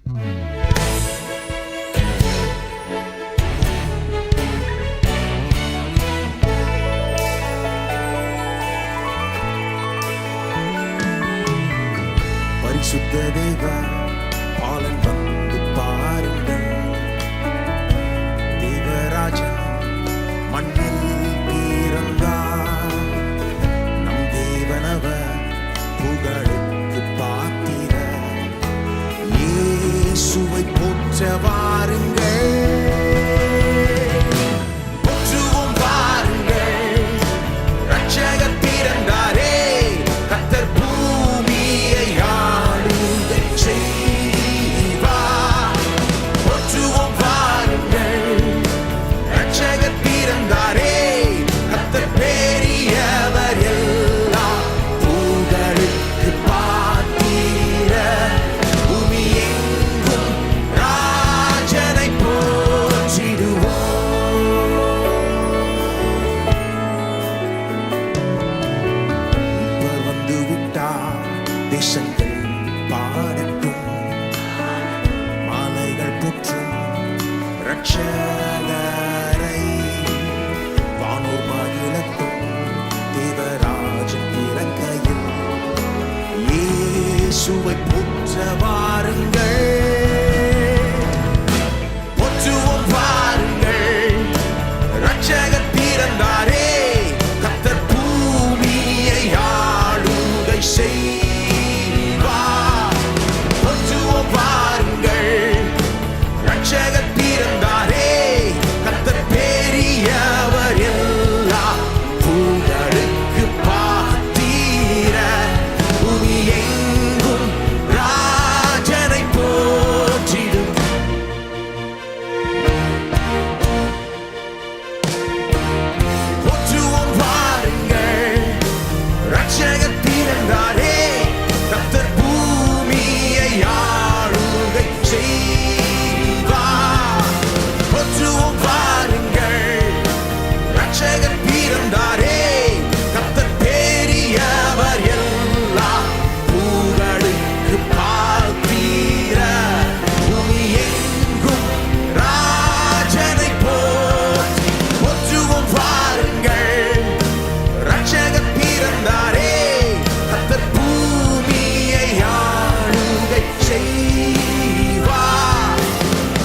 பரிசுத்த தேவ பாலன் வந்து பாருங்கள், தேவராஜா மண்ணில் பிறந்தார். நம் தேவனவர் புகழுக்கு பாத்திரர், இயேசுவை போற்ற வாருங்கள். போற்றுவோம் வாருங்கள், இரட்சகர் பிறந்தாரே, கர்த்தர் பூமியை ஆளுகை செய்வார். போற்றுவோம் வாருங்கள், இரட்சகர் பிறந்தாரே, கர்த்தர் பெரியவர், எல்லாம் புகழுக்கு பாத்திரர், பூமி எங்கும் ராஜனை போற்றிடுவோம். இப்பர் வந்து விட்டார், தேசங்கள் பாடட்டும், மாலைகள் புற்றும் இரட்சகரை, வானோர் மகிழட்டும், தேவராஜன் பிறக்கையில், இயேசுவை போற்ற வாருங்கள். போற்றுவோம் வாருங்கள், இரட்சகர் பிறந்தாரே, கர்த்தர் பூமியை ஆளுகை செய்வார். போற்றுவோம் வாருங்கள், இரட்சகர் பிறந்தாரே, கர்த்தர் பெரியவர், எல்லாம் புகழுக்கு பாத்திரர், பூமி எங்கும் ராஜனை போற்றிடும். போற்றுவோம் வாருங்கள், இரட்சகர் பிறந்தாரே, கர்த்தர் பூமியை ஆளுகை செய்வார். போற்றுவோம் வாருங்கள், இரட்சகர் பிறந்தாரே, கர்த்தர் பெரியவர், எல்லாம் புகழுக்கு பாத்திரர், பூமி எங்கும் ராஜனை போற்றி. போற்றுவோம் வாருங்கள், இரட்சகர் பிறந்தாரே, கர்த்தர் பூமியை ஆளுகை செய்வார்.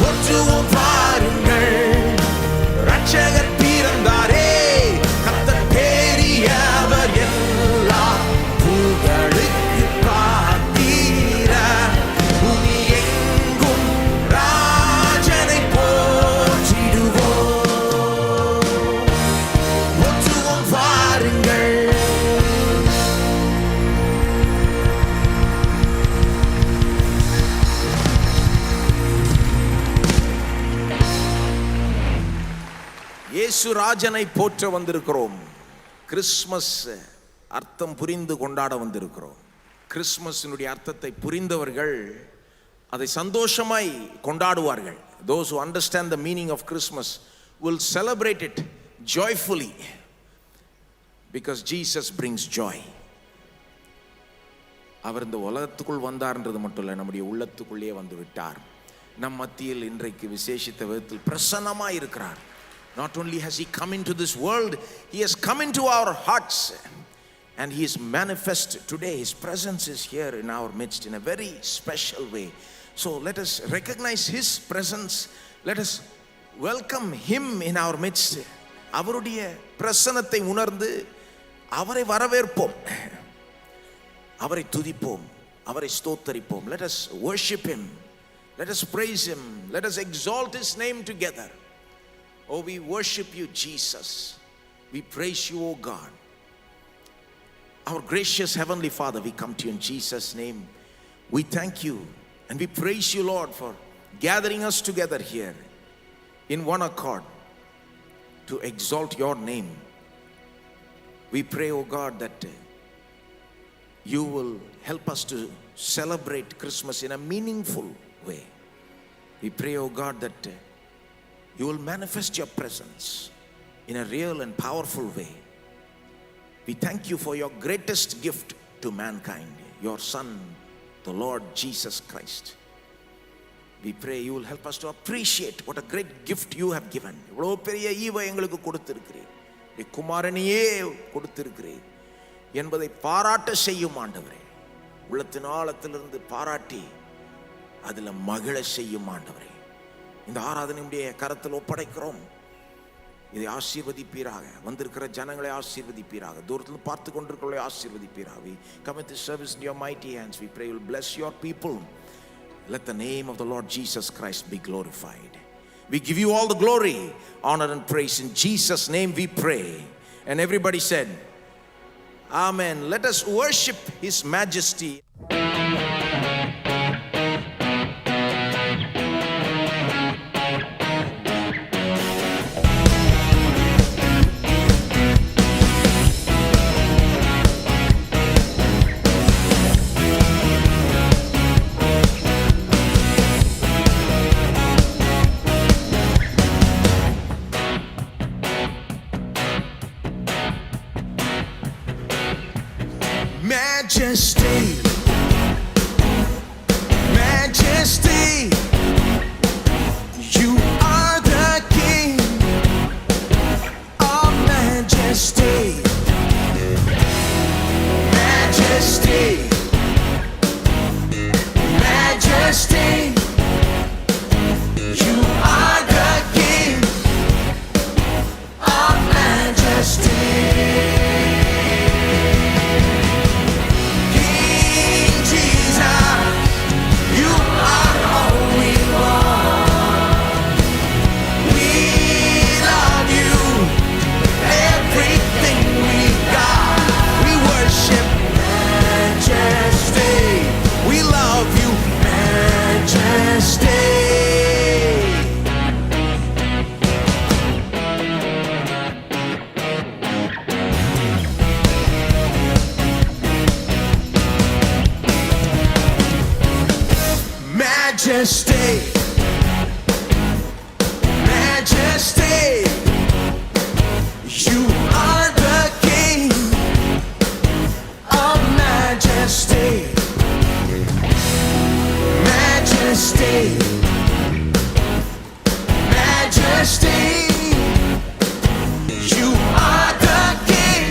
போற்றுவோம் வாருங்கள், இரட்சகர் பிறந்தாரே, கர்த்தர் பெரியவர், எல்லாம் புகழுக்கு பாத்திரர், பூமி எங்கும் ராஜனை போற்றிடுவோம். போற்றுவோம் வாருங்கள். இயேசு ராஜனை போற்ற வந்திருக்கிறோம். கிறிஸ்மஸ் அர்த்தம் புரிந்து கொண்டாட வந்திருக்கிறோம். கிறிஸ்மஸினுடைய அர்த்தத்தை புரிந்தவர்கள் அதை சந்தோஷமாய் கொண்டாடுவார்கள். Those who understand the meaning of Christmas will celebrate it joyfully because Jesus brings joy. அவர் இந்த உலகத்துக்குள் வந்தார்ன்றது மட்டும் இல்லை, நம்முடைய உள்ளத்துக்குள்ளே வந்து விட்டார். நம் மத்தியில் இன்றைக்கு விசேஷித்த விதத்தில் பிரசன்னமாய் இருக்கிறார். Not only has he come into this world, he has come into our hearts and he is manifest today. His presence is here in our midst in a very special way. So let us recognize his presence. Let us welcome him in our midst. அவருடைய பிரசன்னத்தை உணர்ந்து அவரை வரவேற்போம், அவரை துதிப்போம், அவரை ஸ்தோத்தரிப்போம். Let us worship him. Let us praise him. Let us exalt his name together. Oh, we worship you, Jesus. We praise you, oh God. Our gracious Heavenly Father, we come to you in Jesus' name. We thank you and we praise you, Lord, for gathering us together here in one accord to exalt your name. We pray, oh God, that you will help us to celebrate Christmas in a meaningful way. We pray, oh God, that you will manifest your presence in a real and powerful way. We thank you for your greatest gift to mankind, your Son, the Lord Jesus Christ. We pray you will help us to appreciate what a great gift you have given. இவ்வளோ பெரிய ஈவை எங்களுக்கு கொடுத்திருக்கிறீர், குமாரனையே கொடுத்திருக்கிறீர் என்பதை பாராட்ட செய்யும் ஆண்டவரே. உள்ளத்தின் ஆழத்திலிருந்து பாராட்டி அதில் மகிழ செய்யும் ஆண்டவரே. இந்த ஆராதனையுடைய கரத்தில் ஒப்படைக்கிறோம். இதை ஆசீர்வதிப்பீராக. வந்திருக்கிற ஜனங்களை ஆசீர்வதிப்பீராக. தூரத்தில் பார்த்து கொண்டிருக்கிறவர்களை ஆசீர்வதிப்பீராக. We commit this service in your mighty hands. We pray you will bless your people. Let the name of the Lord Jesus Christ be glorified. We give you all the glory, honor and praise. In Jesus' name we pray. And everybody said, Amen. Let us worship His majesty. Majesty, majesty, you are the King of majesty. Majesty, majesty, you are the King of majesty. Majesty, majesty, you are the King of majesty. Majesty, majesty, you are the King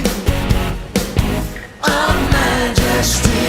of majesty.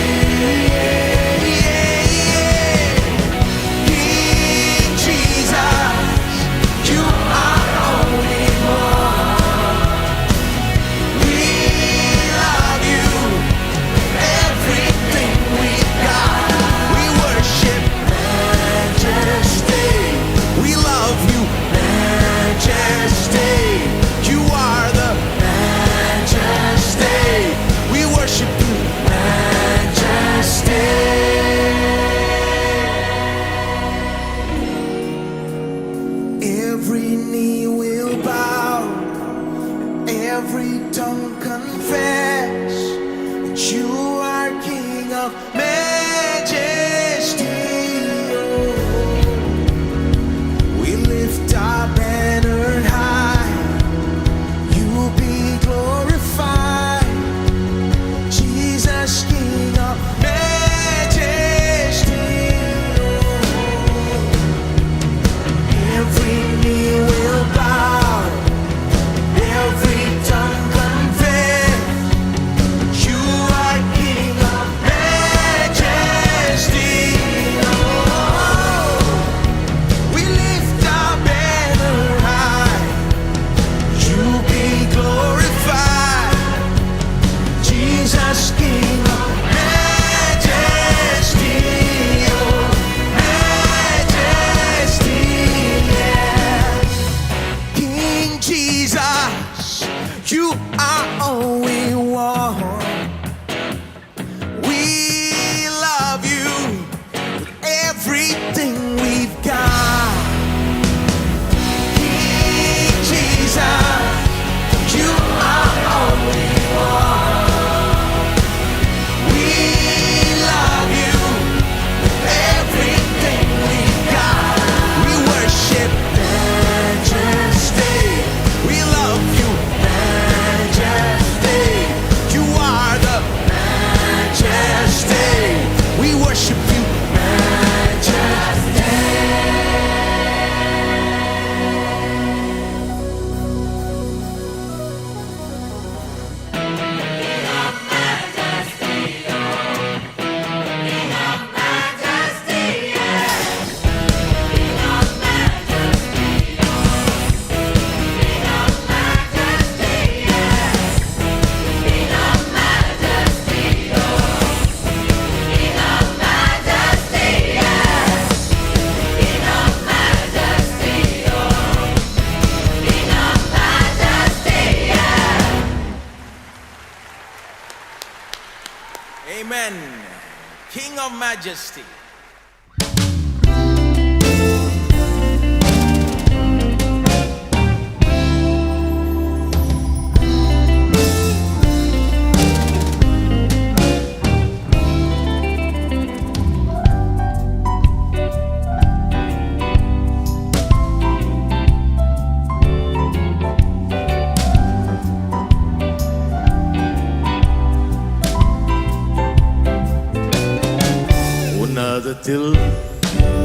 of majesty.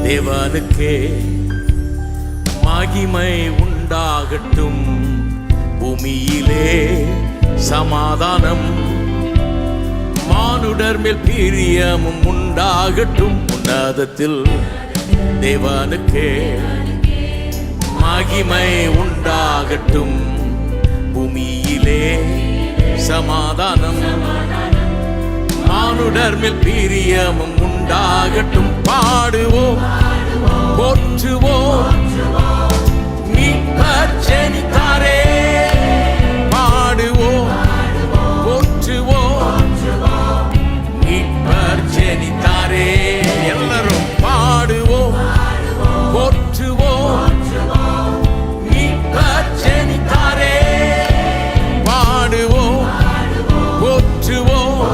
தேவனுக்கே மகிமை உண்டாகட்டும், பூமியிலே சமாதானம், மானுடர் மேல் பிரியமும் உண்டாகட்டும். உன்னதத்தில் தேவனுக்கே மகிமை உண்டாகட்டும், பூமியிலே சமாதானம், மானுடர் மேல் பிரியமும் உண்டாகட்டும். பாடுவோம் போற்றுவோம் மீட்பர் ஜெனித்தாரே, பாடுவோம் போற்றுவோம் மீட்பர் ஜெனித்தாரே. எல்லாரும் பாடுவோம் போற்றுவோம் மீட்பர் ஜெனித்தாரே, பாடுவோம் போற்றுவோம்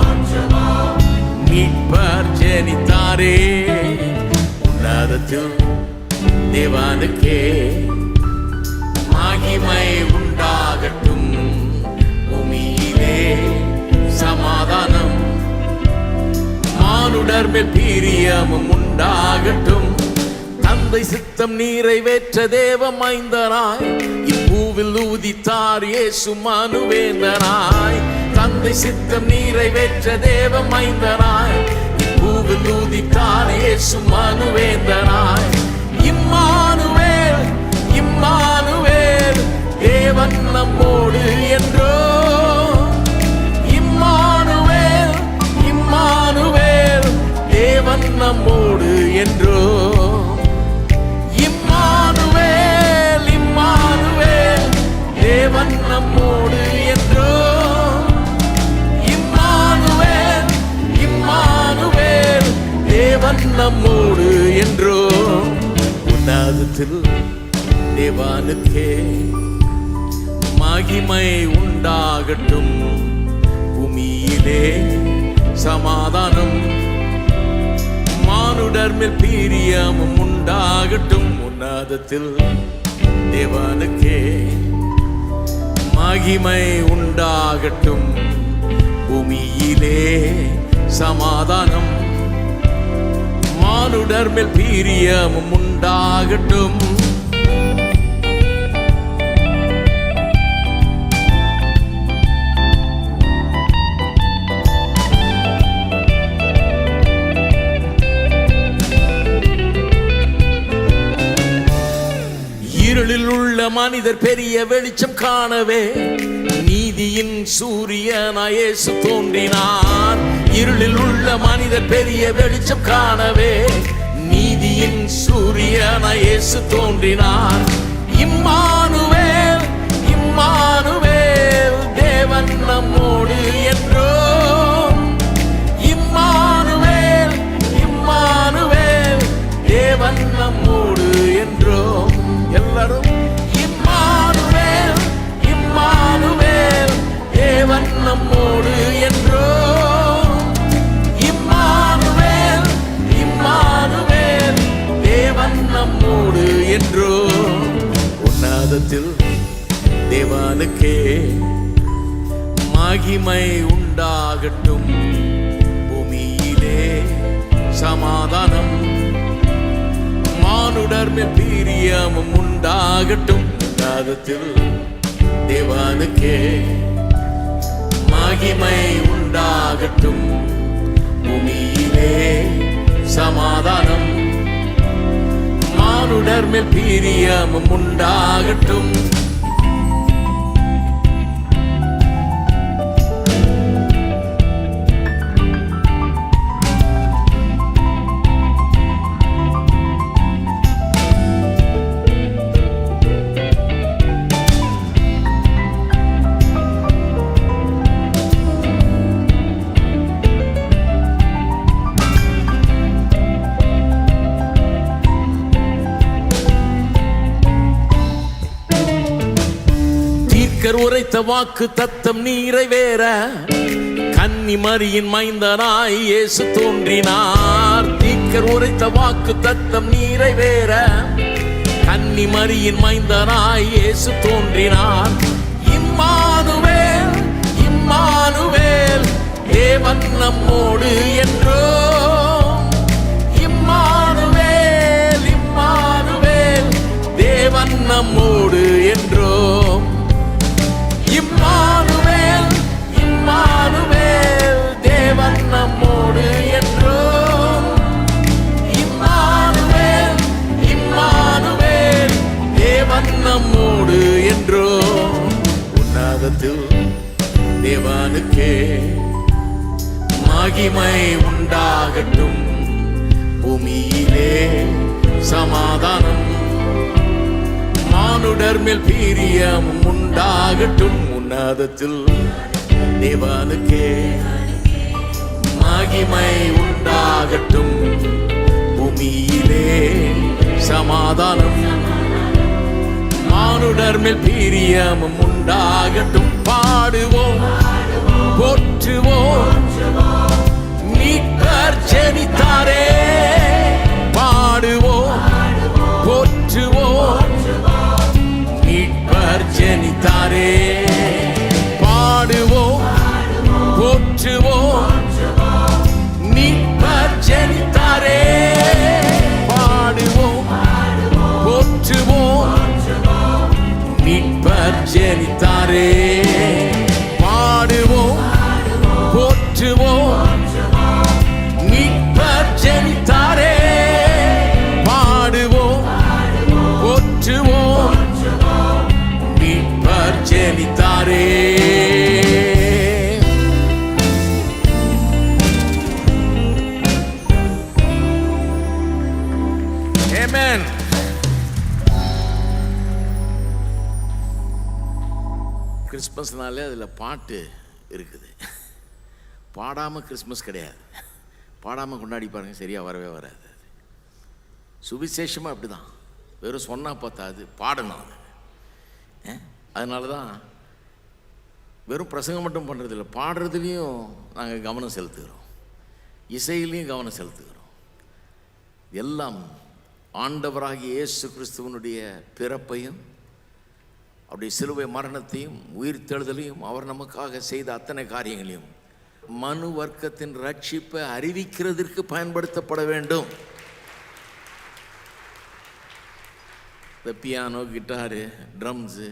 மீட்பர் ஜெனித்தாரே. உன்னதத்தில் தேவனுக்கே மகிமை உண்டாகட்டும், பூமியிலே சமாதானம், மானுடர் மேல் பிரியமும் உண்டாகட்டும். தந்தை சித்தம் நிறைவேற்ற தேவ மைந்தனாய் இப்பூவில் உதித்தார் இயேசு மனுவேந்தனாய். தந்தை சித்தம் நிறைவேற்ற தேவ மைந்தனாய் இப்பூவில் உதித்தார் இயேசு மனுவேந்தனாய். இம்மானுவேல் இம்மானுவேல் தேவன் நம்மோடு என்றோ, இம்மானுவேல் இம்மானுவேல் தேவன் நம்மோடு என்றோ, இம்மானுவேல் இம்மானுவேல் தேவன் நம்மோடு என்றோ, இம்மானுவேல் இம்மானுவேல் தேவன் நம்மோடு என்றோ. உன்னதத்தில் தேவனுக்கே மகிமை உண்டாகட்டும், பூமியிலே சமாதானம், மானுடர் மேல் பிரியமும் உண்டாகட்டும். உன்னதத்தில் தேவனுக்கே மகிமை உண்டாகட்டும், பூமியிலே சமாதானம், மானுடர் மேல் பிரியமும் உண்டாகட்டும். இருளில் உள்ள மனிதர் பெரிய வெளிச்சம் காணவே நீதியின் சூரியனாய் இயேசு தோன்றினார். இருளில் உள்ள மனிதர் பெரிய வெளிச்சம் காணவே நீதியின் சூரியனாய் இயேசு தோன்றினார். இம்மானுவேல் இம்மானுவேல் தேவன் நம்மோடு என்றோ, இம்மானுவேல் இம்மானுவேல் தேவன் நம்மோடு என்றோ. எல்லாரும் இம்மானுவேல் இம்மானுவேல் தேவன் நம்மோடு என்றோ, இம்மானுவேல் இம்மானுவேல் தேவன் நம்மோடு என்றோ. உன்னதத்தில் தேவனுக்கே மகிமை உண்டாகட்டும், பூமியிலே சமாதானம், மானுடர் மேல் பிரியமும் உண்டாகட்டும். உன்னதத்தில் தேவனுக்கே மகிமை உண்டாகட்டும், பூமியிலே சமாதானம், மானுடர் மேல் பிரியமும் உண்டாகட்டும். தீக்கர் உரைத்த வாக்கு தத்தம் நிறைவேற கன்னி மரியின் மைந்தனாய் இயேசு தோன்றினார். தீக்கர் உரைத்த வாக்கு தத்தம் நிறைவேற கன்னி மரியின் மைந்தனாய் இயேசு தோன்றினார். இம்மானுவேல் இம்மானுவேல் தேவன் நம்மோடு என்றோம். இம்மானுவேல் இம்மானுவேல் தேவன் நம்மோடு என்றோம். இம்மானுவேல் இம்மானுவேல் தேவன் நம்மோடு என்றோம். இம்மானுவேல் இம்மானுவேல் தேவன் நம்மோடு என்றோம். உன்னதத்தில் தேவனுக்கே மகிமை உண்டாகட்டும், பூமியிலே சமாதானம், மானுடர் மேல் பிரியமும் உண்டாகட்டும். உன்னதத்தில் தேவனுக்கே மகிமை உண்டாகட்டும், பூமியிலே சமாதானம், மானுடர் மேல் பிரியமும் உண்டாகட்டும். பாடுவோம் போற்றுவோம் மீட்பர் ஜெனித்தாரே. பாடுவோம் போற்றுவோம் மீட்பர் ஜெனித்தாரே. பாடுவோம் போற்றுவோம் மீட்பர் ஜெனித்தாரே. பாடுவோம் போற்றுவோம் மீட்பர் ஜெனித்தாரே. பாடுவோம் போற்றுவோம் மீட்பர் ஜெனித்தாரே. பாடுவோம் போற்றுவோம் மீட்பர் ஜெனித்தாரே. ஆமென். கிறிஸ்மஸ்னாலே அதில் பாட்டு இருக்குது. பாடாமல் கிறிஸ்மஸ் கிடையாது. பாடாமல் கொண்டாடி பாருங்க, சரியாக வரவே வராது. சுவிசேஷமாக அப்படி தான், வெறும் சொன்னால் பார்த்தாது, பாடணும் அது. அதனால தான் வெறும் பிரசங்கம் மட்டும் பண்ணுறதில்ல, பாடுறதுலேயும் நாங்கள் கவனம் செலுத்துகிறோம், இசையிலையும் கவனம் செலுத்துகிறோம். எல்லாம் ஆண்டவராகிய இயேசு கிறிஸ்துவனுடைய பிறப்பையும் அவருடைய சிலுவை மரணத்தையும் உயிர்த்தெழுதலையும் அவர் நமக்காக செய்த அத்தனை காரியங்களையும் மனு வர்க்கத்தின் ரட்சிப்பை அறிவிக்கிறதற்கு பயன்படுத்தப்பட வேண்டும். இந்த பியானோ, கிட்டாரு, ட்ரம்ஸு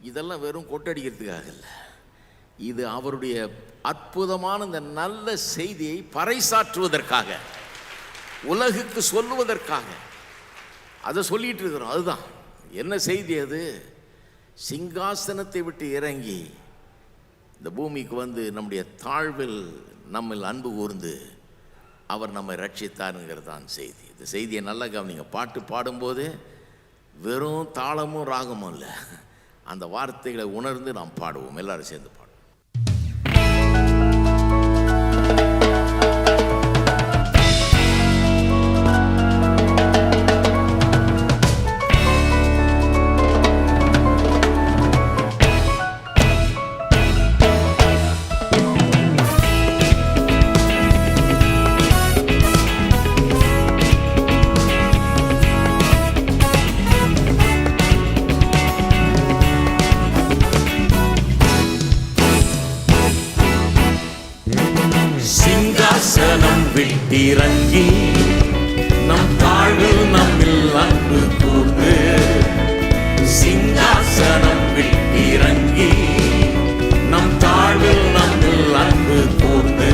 இதெல்லாம் வெறும் கொட்டடிக்கிறதுக்காக இல்லை, இது அவருடைய அற்புதமான இந்த நல்ல செய்தியை பறைசாற்றுவதற்காக, உலகுக்கு சொல்லுவதற்காக அதை சொல்லிட்டு இருக்கிறோம். அதுதான் என்ன செய்தி? அது சிங்காசனத்தை விட்டு இறங்கி இந்த பூமிக்கு வந்து நம்முடைய தாழ்வில் நம்மில் அன்பு கூர்ந்து அவர் நம்மை ரட்சித்தாருங்கிறது தான் செய்தி. இந்த செய்தியை நல்லா கவனிங்க. பாட்டு பாடும்போது வெறும் தாளமும் ராகமும் இல்லை, அந்த வார்த்தைகளை உணர்ந்து நாம் பாடுவோம். எல்லாரும் சேர்ந்து பாடுவோம். சிங்காசனம் விட்டிறங்கி நம் தாழ்வில் நம்மில் அன்பு கூர்ந்து, சிங்காசனம் விட்டிறங்கி நம் தாழ்வில் நம்மில் அன்பு கூர்ந்து,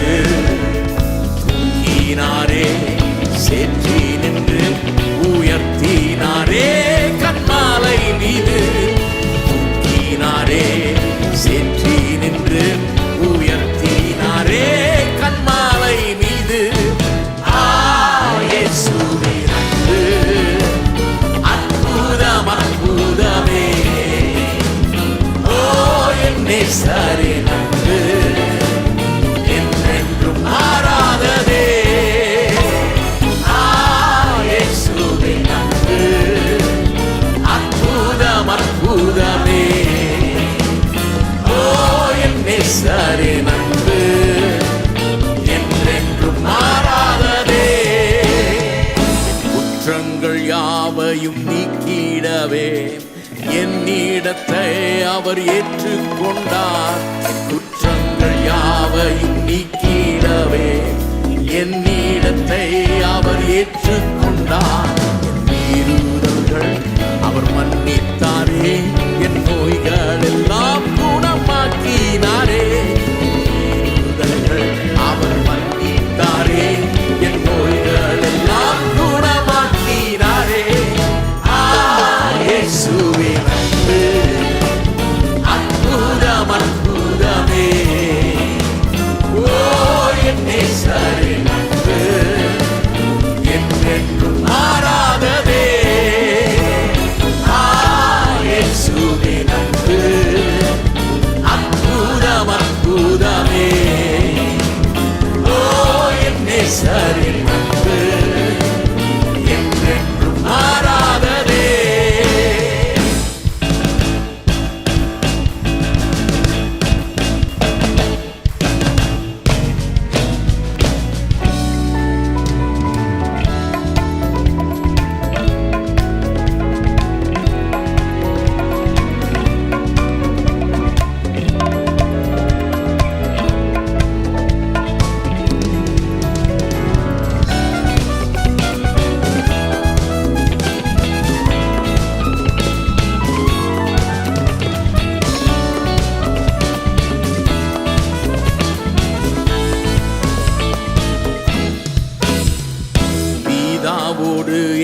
தூக்கினாரே சேற்றி நின்று உயர்த்தினாரே கன்மாலை மீது, தூக்கினாரே சேற்றி நின்று உயர்த்தினாரே கன்மாலை மீது. யாவையும் நீக்கிடவே என்னிடத்தை அவர் ஏற்றுக்கொண்டார். குற்றங்கள் யாவையும் நீக்கிடவே என்னிடத்தை அவர் ஏற்றுக்கொண்டார். என் மீறுதல்கள் அவர் மன்னித்தாரே, என் நோய்கள் எல்லாம் குணமாக்கினாரே. மீறுதல்கள் அவர் மன்னித்தாரே, என் நோய்கள் எல்லாம் குணமாக்கினாரே. இயேசுவின் அன்பு அற்புதம் அற்புதமே. ஓ என் நேசரின் அன்பு என்றென்றும் மாறாததே. இயேசுவின் அன்பு அற்புதம் அற்புதமே. ஓ என் நேசரின் அன்பு என்றென்றும் மாறாததே.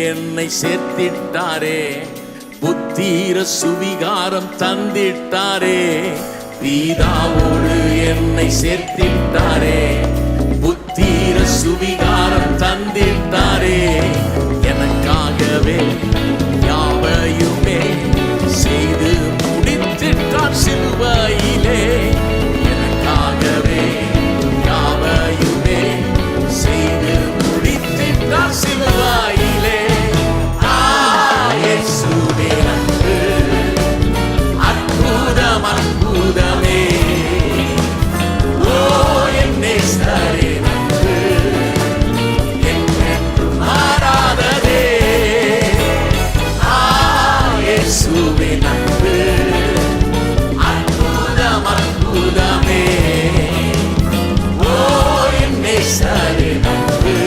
என்னை சேர்த்திட்டாரே, புத்தீர சுவிகாரம் தந்திட்டாரே. பிதாவோடு என்னை சேர்த்திட்டாரே, புத்தீர சுவிகாரம் தந்திட்டாரே. எனக்காகவே யாவையுமே செய்து முடித்திட்டார் சிலுவையிலே. எனக்காகவே யாவையுமே செய்து முடித்திட்டார் சிலுவையிலே. இயேசுவின் அன்பு அற்புதம் அற்புதமே. ஓ என் நேசரின் அன்பு என்றென்றும் மாறாததே. இயேசுவின் அன்பு அற்புதம் அற்புதமே. ஓ என் நேசரின் அன்பு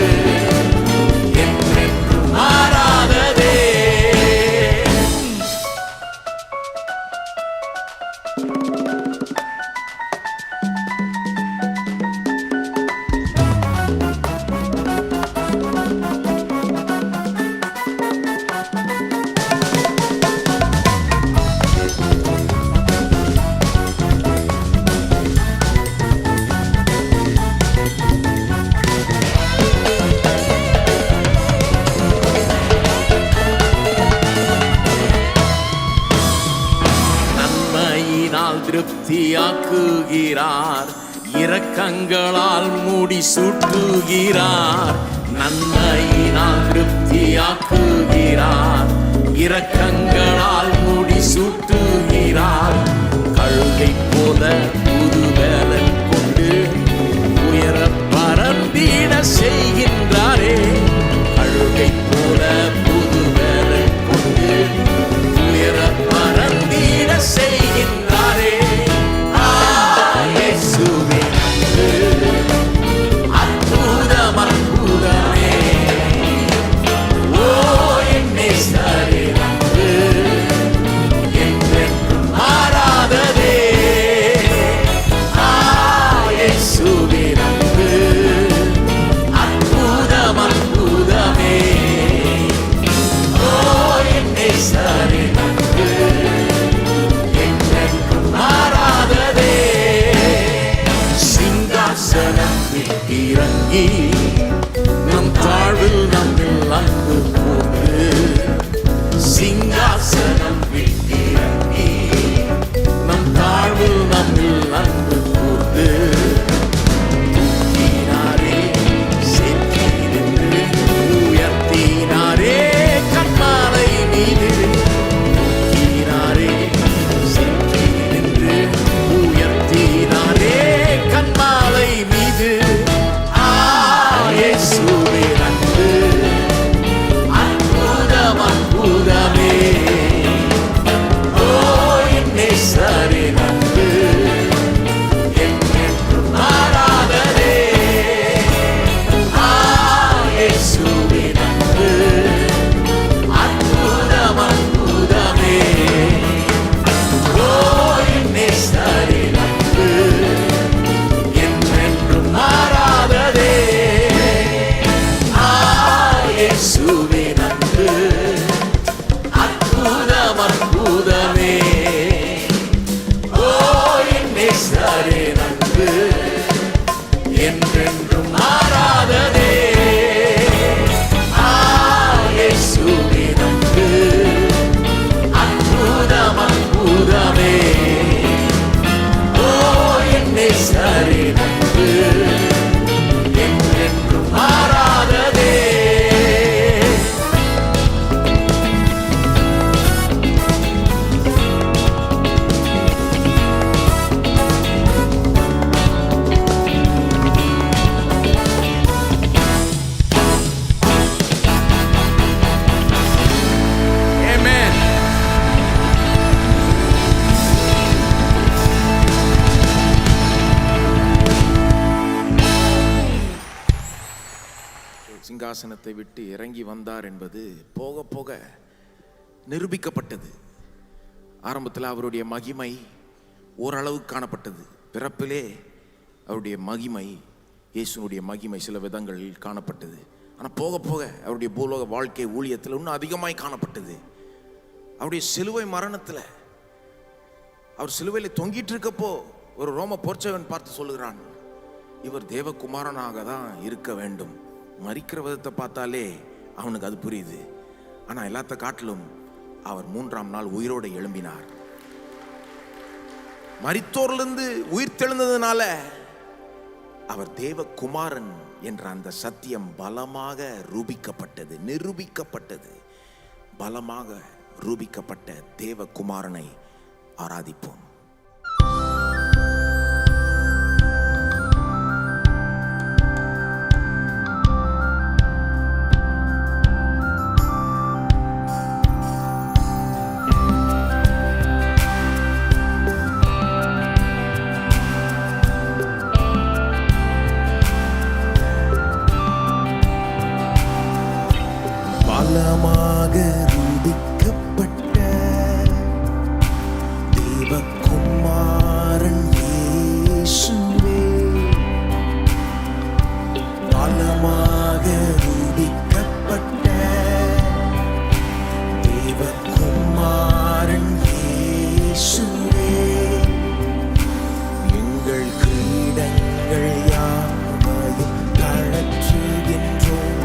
என்றென்றும் மாறாததே. திருப்தியாக்குகிறார், இரக்கங்களால் மூடி சூட்டுகிறார். நன்மையினால் திருப்தியாக்குகிறார், இரக்கங்களால் மூடி சூட்டுகிறார். கழுகை போல புதுவேலன் கொண்டு உயர பரந்திட செய்கின்றாரே. கழுகை போல புதுவேலன் கொண்டு உயர பரந்திட செய்கின்றாரே. இயேசுவின் அன்பு அற்புதம் அற்புதமே. சிங்காசனத்தை விட்டு இறங்கி வந்தார் என்பது போக போக நிரூபிக்கப்பட்டது. ஆரம்பத்தில் அவருடைய மகிமை ஓரளவுக்கு காணப்பட்டது. பிறப்பிலே அவருடைய மகிமை, இயேசுனுடைய மகிமை சில விதங்களில் காணப்பட்டது. ஆனால் போக போக அவருடைய பூலோக வாழ்க்கை ஊழியத்தில் இன்னும் அதிகமாய் காணப்பட்டது. அவருடைய சிலுவை மரணத்தில், அவர் சிலுவையில் தொங்கிட்டு இருக்கப்போ ஒரு ரோம போர்ச்சவன் பார்த்து சொல்லுகிறான், இவர் தேவகுமாரனாக தான் இருக்க வேண்டும். மரிக்கிற விதத்தை பார்த்தாலே அவனுக்கு அது புரியுது. ஆனால் எல்லாத்த காட்டிலும் அவர் 3ஆம் நாள் உயிரோடு எழும்பினார். மரித்தோரிலிருந்து உயிர் தெழுந்ததுனால அவர் தேவகுமாரன் என்ற அந்த சத்தியம் பலமாக ரூபிக்கப்பட்டது, நிரூபிக்கப்பட்டது. பலமாக ரூபிக்கப்பட்ட தேவகுமாரனை ஆராதிப்போம். பலமாக ரூபிக்கப்பட்ட தேவகுமாரன் இயேசுவே, பலமாக ரூபிக்கப்பட்ட தேவகுமாரன் இயேசுவே, எங்கள் கிரீடங்கள் யாவையும் கழற்றுகின்றோம்.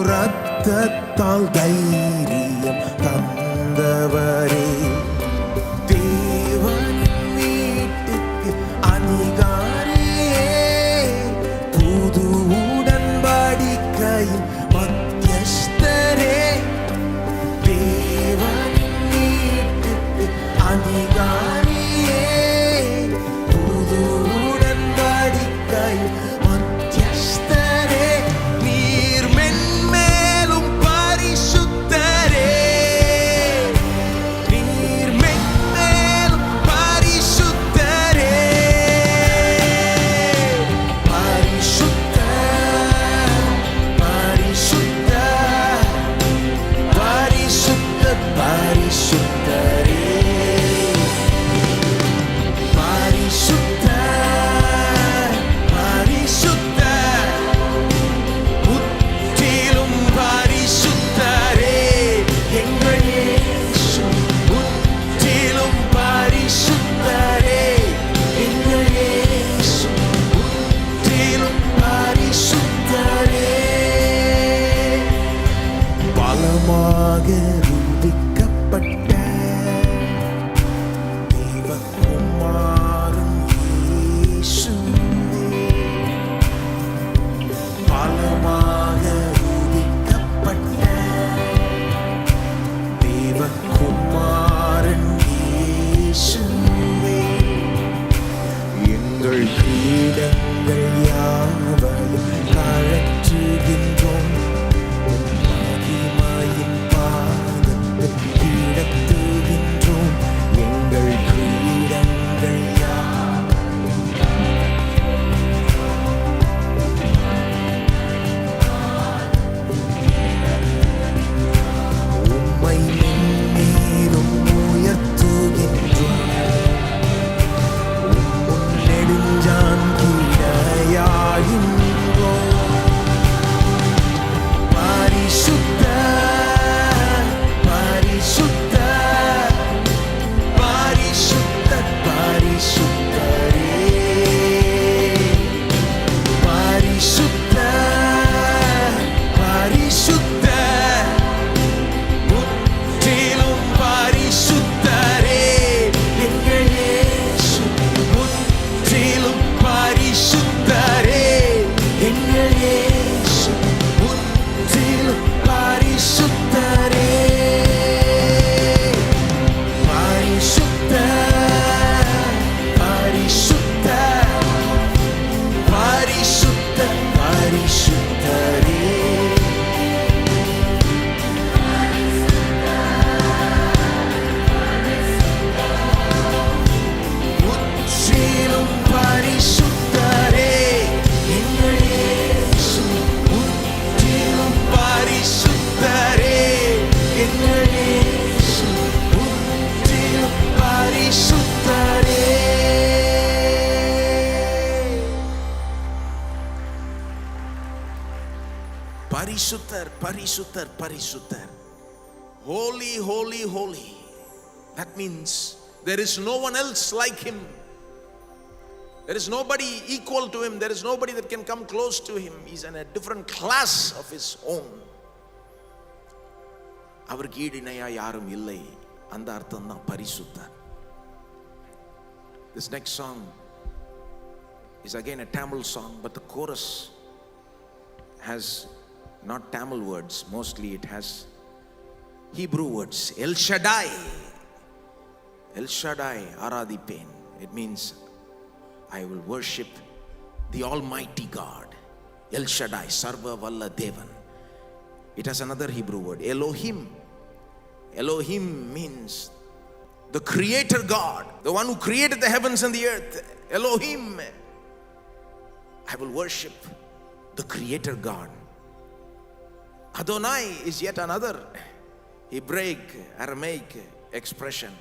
ரத்தத்தால் தைரியம் தந்தவரே, தேவனின் வீட்டுக்கு அதிகாரியே, புது உடன்படிக்கையின் மத்தியஸ்தரே, தேவனின் வீட்டுக்கு அதிகாரியே, புது உடன்படிக்கையின் மத்தியஸ்தரே, நீர் மென்மேலும் பரிசுத்தரே, நீர் மென்மேலும் பரிசுத்தரே, பரிசுத்த பரிசுத்த பரிசுத்த பரிசுத்தரே, பரிசுத்தர், முற்றிலும் பரிசுத்தரே எங்கள் இயேசு. முற்றிலும் பரிசுத்தரே எங்கள் இயேசு. முற்றிலும் பரிசுத்தரே. பரிசுத்தர், பரிசுத்தர், பரிசுத்தர். Holy, holy, holy. That means there is no one else like him. There is nobody equal to him. There is nobody that can come close to him. He's in a different class of his own. அவருக்கு ஈடு இணையா யாரும் இல்லை. அந்த அர்த்தம் தான் பரிசுத்தர். This next song is again a Tamil song, but the chorus has not Tamil words, mostly it has Hebrew words. El Shaddai, El Shaddai Aradhipen. It means I will worship the Almighty God. El Shaddai, Sarva Valla Devan. It has another Hebrew word, Elohim. Elohim means the creator God, the one who created the heavens and the earth. Elohim. I will worship the creator God. Adonai is yet another Hebraic, Aramaic expression.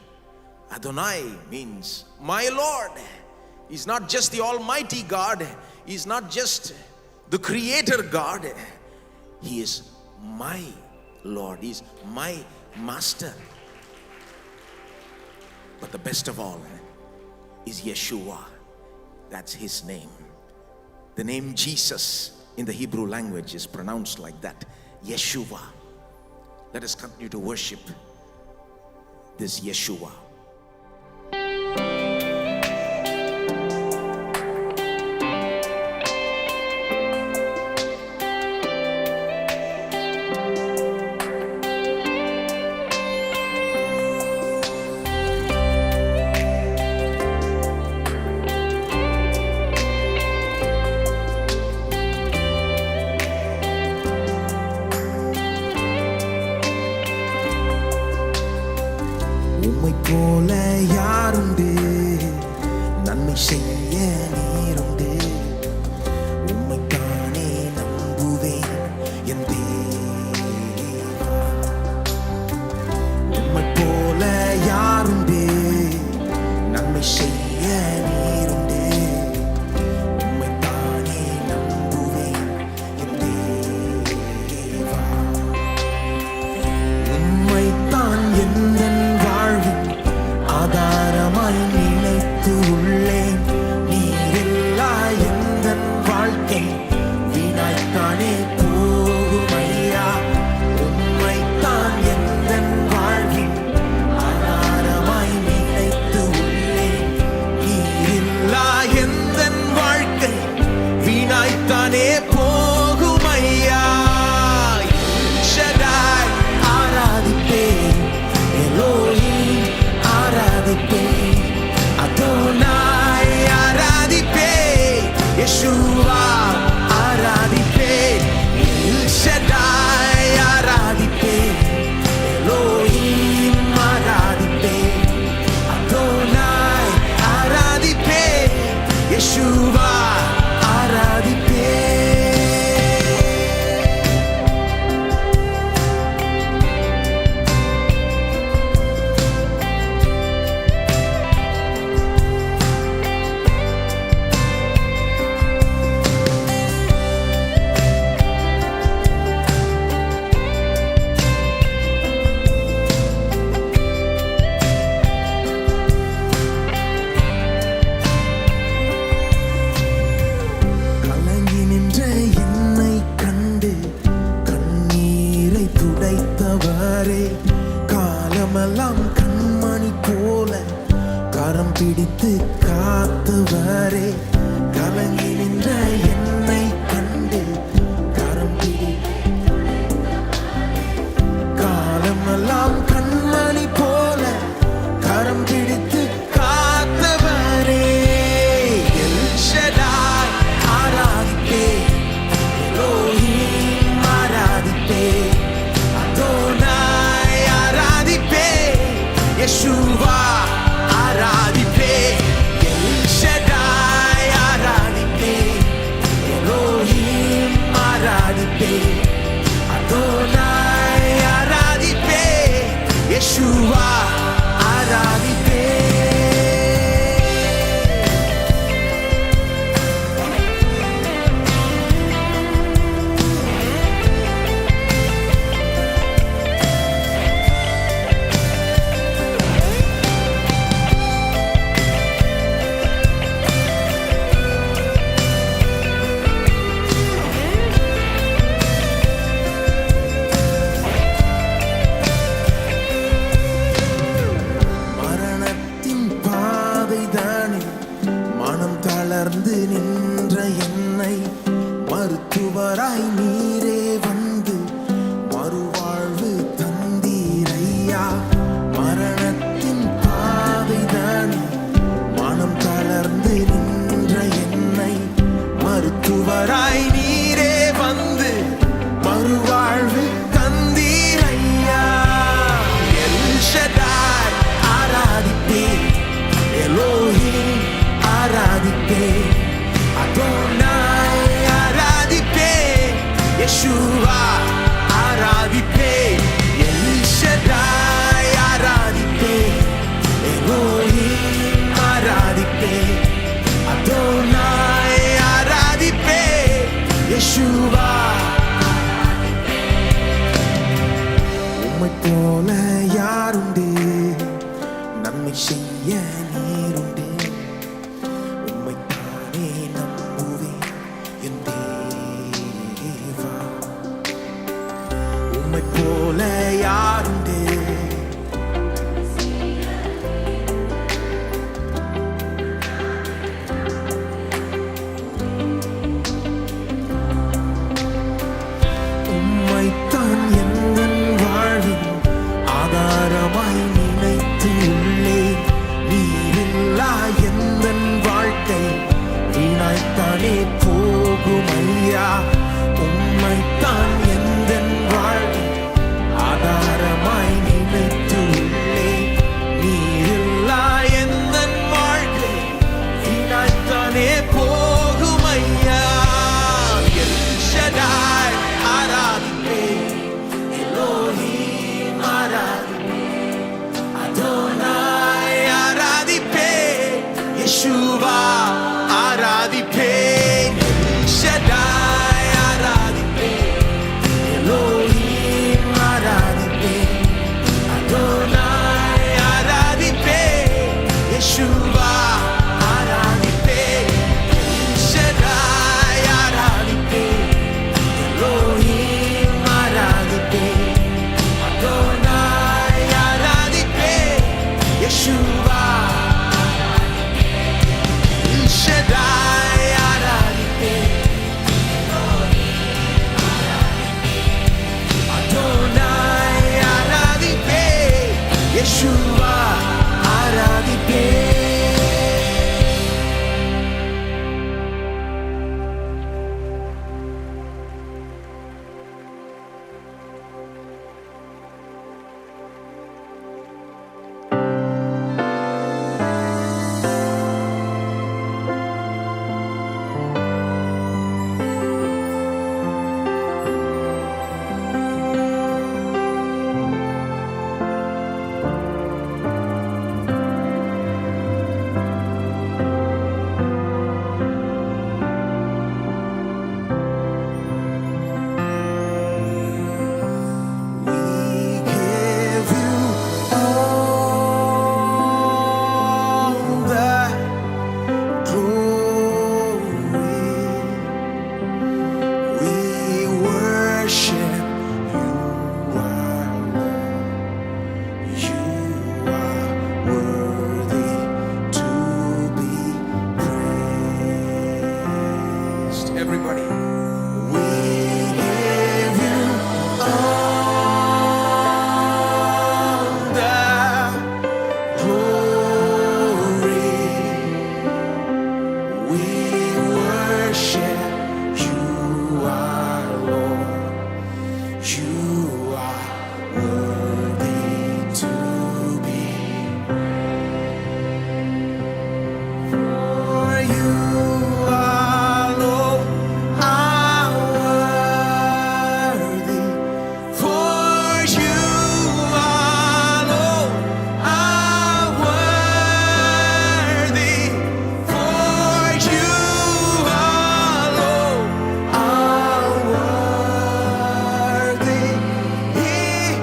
Adonai means my Lord. He's not just the Almighty God. He's not just the creator God. He is my Lord. He's my master. But the best of all is Yeshua. That's his name. The name Jesus in the Hebrew language is pronounced like that, Yeshua. Let us continue to worship this Yeshua. உம்மை போல யாருண்டு, நன்மை செய்ய நீருண்டு. உம்மைத்தானே நம்புவேன் என் தேவா. உம்மை போல யாருண்டு, நன்மை செய்ய நீருண்டு. உம்மைத்தானே நம்புவேன் என் தேவா. உம்மைத்தான் எந்தன் ஆதாரமாய் நினைத்து உள்ளேன். நீரில்லா காத்தவரே, காலமெல்லாம் கண்மணி போல கரம் பிடித்து காத்தவரே, கலங்கி நின்ற என்னை கண்டு கரம் பிடி, காலமெல்லாம் கண்மணி போல கரம் பிடித்து காத்தவரே, எல் ஷடாய் ஆராதிப்பே, எலோஹிம் ஆராதிப்பே, அதோனாய் ஆராதிப்பே, யெஷுவா ஆராதிப்பே, எல் ஷடாய் ஆராதிப்பே, எலோஹிம் ஆராதிப்பே, அதோனாய் ஆராதிப்பே, யெஷுவா ஆராதிப்பே. மரணத்தின் பாதைதானே மனம் தளர்ந்து நின்ற என்னை மருத்துவராய் நீரே வந்து மறுவாழ்வு தந்தீரையா, மரணத்தின் பாதைதானே மனம் தளர்ந்து நின்ற என்னை மருத்துவராய் நீரே வந்து மறுவாழ்வு தந்தீரையா, எல் ஷடாய் ஆராதிப்பே, எலோஹிம் ஆராதிப்பே, அதோனாய் ஆராதிப்பே, யெஷுவா ஆராதிப்பே, எல் ஷடாய் ஆராதிப்பே, எலோஹிம் ஆராதிப்பே, அதோனாய் ஆராதிப்பே, யெஷுவா. உம்மைப் போல யாருண்டு, நன்மை செய்ய நீருண்டு, உம்மைத்தானே நம்புவேன் என் தேவா. உம்மைப் போல யாருண்டு, உம்மைத்தான் எந்தன் வாழ்வின் ஆதாரமாய் நினைத்து உள்ளேன், நீரில்லா எந்தன் வாழ்க்கை வீணாய்த்தானே போகும் ஐயா, உம்மைத்தான் எந்தன் வாழ்வின் ஆதாரமாய் நினைத்து உள்ளேன், நீரில்லா எந்தன் வாழ்க்கை வீணாய்த்தானே போகும் ஐயா, எல் ஷடாய் ஆராதிப்பே, எலோஹிம் ஆராதிப்பே, அதோனாய் ஆராதிப்பே, யெஷுவா ஆராதிப்பே, எல் ஷடாய் ஆராதிப்பே, எலோஹிம் ஆராதிப்பே, அதோனாய் ஆராதிப்பே, யெஷுவா ஆராதிப்பே, எல் ஷடாய் ஆராதிப்பே, எலோஹிம் ஆராதிப்பே, அதோனாய் ஆராதிப்பே, யெஷுவா எல் ஷடாய் ஆராதிப்பே, அதோனாய் ஆராதிப்பே, யெஷுவா ஆராதிப்பே. You are worthy to be. For you alone are worthy. For you alone are worthy. For you alone are worthy. In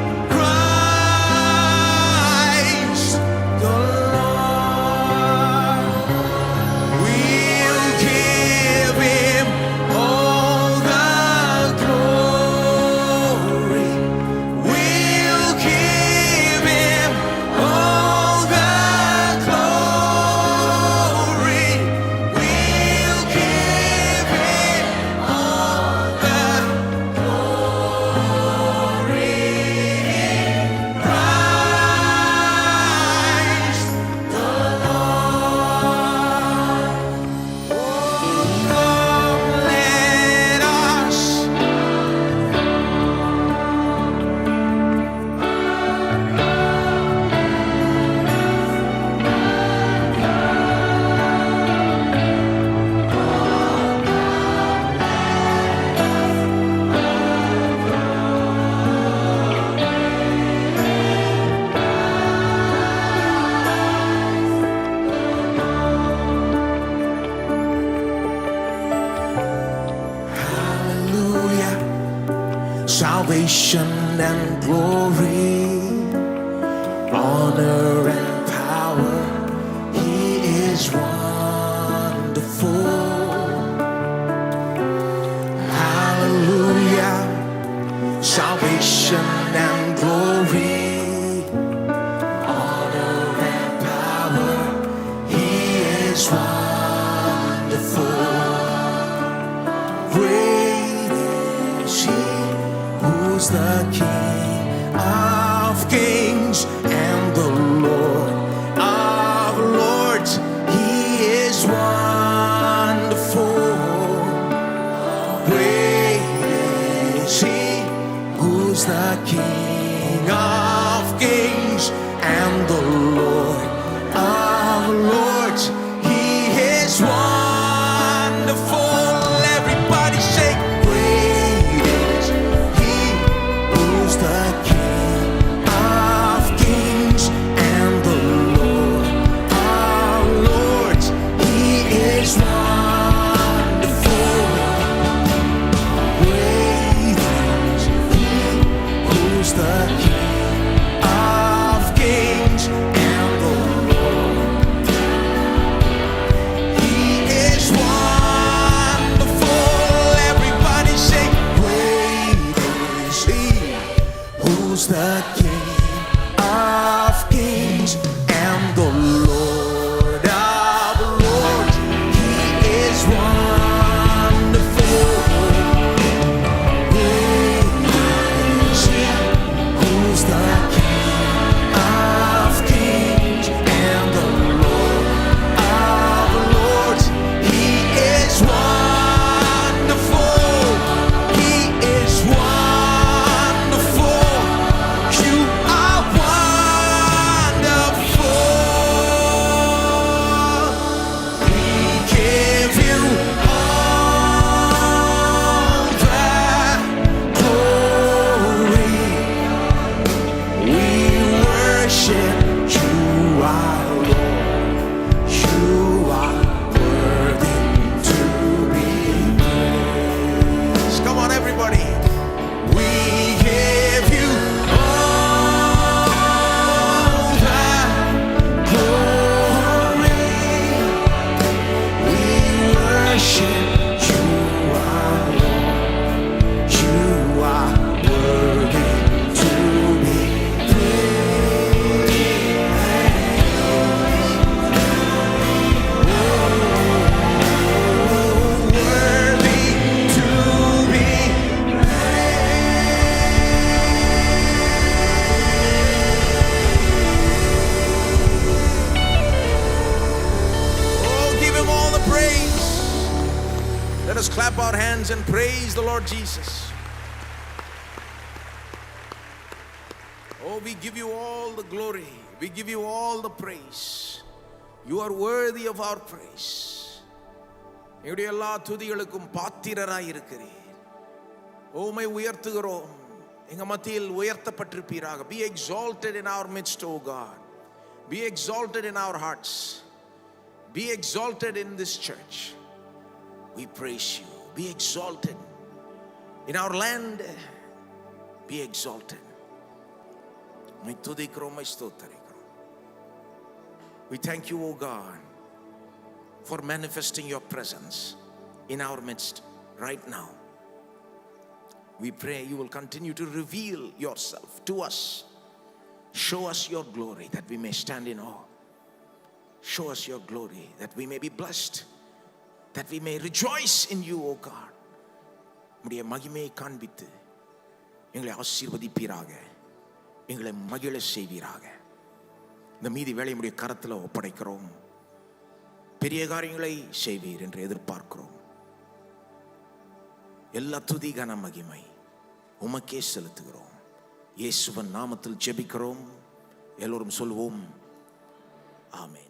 Christ the Lord, we'll give Him all the glory. We'll give Him all the glory. We'll give Him all the glory. Christ the Lord. Oh, come, let us Hallelujah. Salvation and glory, honor and power. He is wonderful. Hallelujah. Salvation and glory, honor and power. He is wonderful. Great is He, who's the King of kings and the Lord of lords. He is wonderful. Great is He, who's the King of kings and the Lord of lords. He is wonderful. Everybody say, great is He, who's the King of kings and the Lord of lords. He is wonderful. Great is He, who's the King of kings and the Lord. He is wonderful. Everybody say, great is He, who's the King of kings and the Lord of lords. He is wonderful. Great is He, who's the King of kings and the Lord of lords. He is wonderful. He is wonderful. You are wonderful. We give You all the glory. We worship You, our Lord. You are worthy to be praised. Come on, everybody. We give You all the glory. We worship You, our Lord. You are worthy to be worthy to be Oh, give Him all the praise. Let us clap our hands and praise the Lord Jesus. Oh, we give you all the glory. We give you all the praise. You are worthy of our praise. எங்களுடைய எல்லா துதிகளுக்கும் பாத்திரராய் இருக்கிறீர். உம்மை உயர்த்துகிறோம். எங்க மத்தியில் உயர்த்தப்பட்டிருப்பீராக. Be exalted in our midst, O God. Be exalted in our hearts. Be exalted in this church. We praise you. Be exalted in our land. Be exalted. We துதிக்கிறோம், ஸ்தோத்திரிக்கிறோம். We thank you, O God, for manifesting your presence in our midst right now. We pray you will continue to reveal yourself to us. Show us your glory that we may stand in awe. Show us your glory that we may be blessed, that we may rejoice in you, O God. உம்முடைய மகிமையை காண்பித்து எங்களை ஆசீர்வதிப்பீராக, எங்களை மகிழ செய்வீராக. இந்த மீதி வேலை உம்முடைய கரத்தில் ஒப்படைக்கிறோம். பெரிய காரியங்களை செய்வீர் என்று எதிர்பார்க்கிறோம். எல்லா துதி கன மகிமை உமக்கே செலுத்துகிறோம். இயேசுவின் நாமத்தில் ஜெபிக்கிறோம். எல்லோரும் சொல்வோம், ஆமென்.